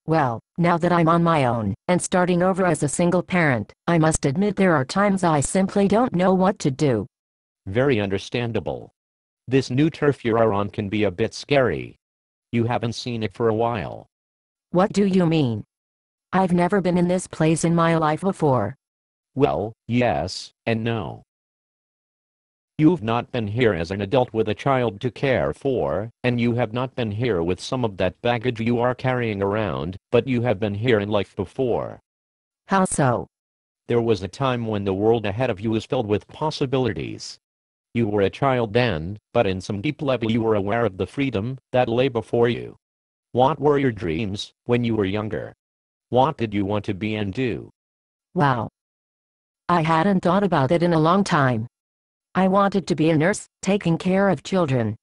Well, now that I'm on my own, and starting over as a single parent, I must admit there are times I simply don't know what to do. Very understandable. This new turf you're on can be a bit scary. You haven't seen it for a while. What do you mean? I've never been in this place in my life before. Well, yes, and no. You've not been here as an adult with a child to care for, and you have not been here with some of that baggage you are carrying around, but you have been here in life before. How so? There was a time when the world ahead of you was filled with possibilities. You were a child then, but in some deep level you were aware of the freedom that lay before you. What were your dreams when you were younger? What did you want to be and do? Wow. I hadn't thought about it in a long time. I wanted to be a nurse, taking care of children.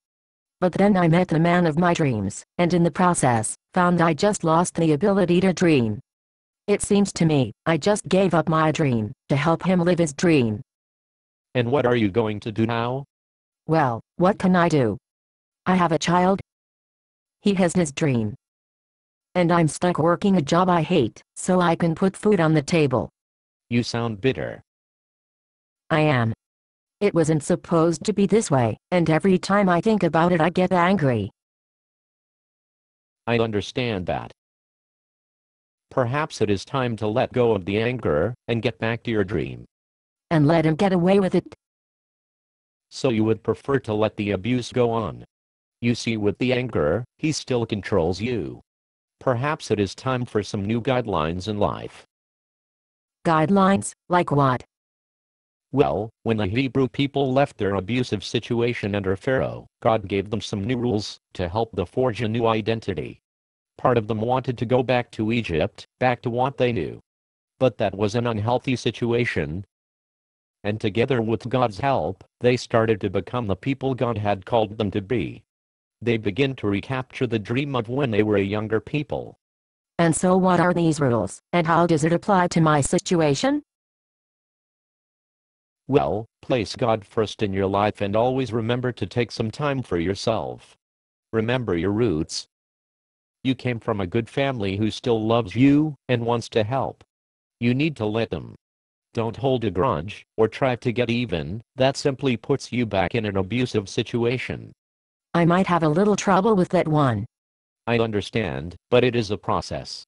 But then I met the man of my dreams, and in the process, found I just lost the ability to dream. It seems to me, I just gave up my dream, to help him live his dream. And what are you going to do now? Well, what can I do? I have a child. He has his dream. And I'm stuck working a job I hate, so I can put food on the table. You sound bitter. I am. It wasn't supposed to be this way, and every time I think about it I get angry. I understand that. Perhaps it is time to let go of the anger and get back to your dream. And let him get away with it. So you would prefer to let the abuse go on. You see, with the anger, he still controls you. Perhaps it is time for some new guidelines in life. Guidelines, like what? Well, when the Hebrew people left their abusive situation under Pharaoh, God gave them some new rules to help them forge a new identity. Part of them wanted to go back to Egypt, back to what they knew. But that was an unhealthy situation. And together with God's help, they started to become the people God had called them to be. They begin to recapture the dream of when they were a younger people. And so what are these rules, and how does it apply to my situation? Well, place God first in your life and always remember to take some time for yourself. Remember your roots. You came from a good family who still loves you and wants to help. You need to let them. Don't hold a grudge or try to get even. That simply puts you back in an abusive situation. I might have a little trouble with that one. I understand, but it is a process.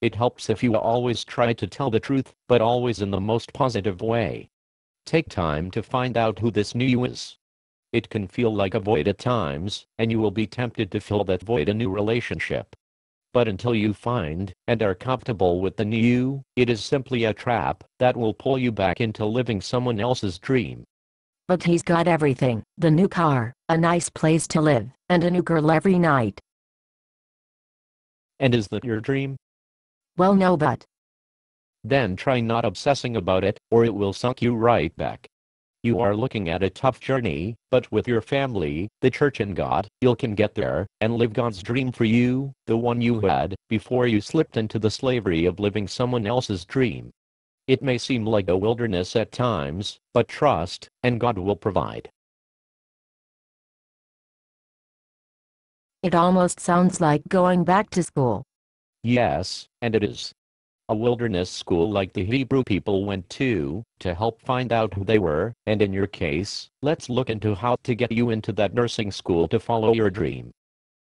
It helps if you always try to tell the truth, but always in the most positive way. Take time to find out who this new you is. It can feel like a void at times, and you will be tempted to fill that void in a new relationship. But until you find and are comfortable with the new you, it is simply a trap that will pull you back into living someone else's dream. But he's got everything, the new car, a nice place to live, and a new girl every night. And is that your dream? Well, no, but Then try not obsessing about it, or it will suck you right back. You are looking at a tough journey, but with your family, the church and God, you can get there, and live God's dream for you, the one you had, before you slipped into the slavery of living someone else's dream. It may seem like a wilderness at times, but trust, and God will provide. it almost sounds like going back to school. Yes, and it is. A wilderness school like the Hebrew people went to help find out who they were, and in your case, let's look into how to get you into that nursing school to follow your dream.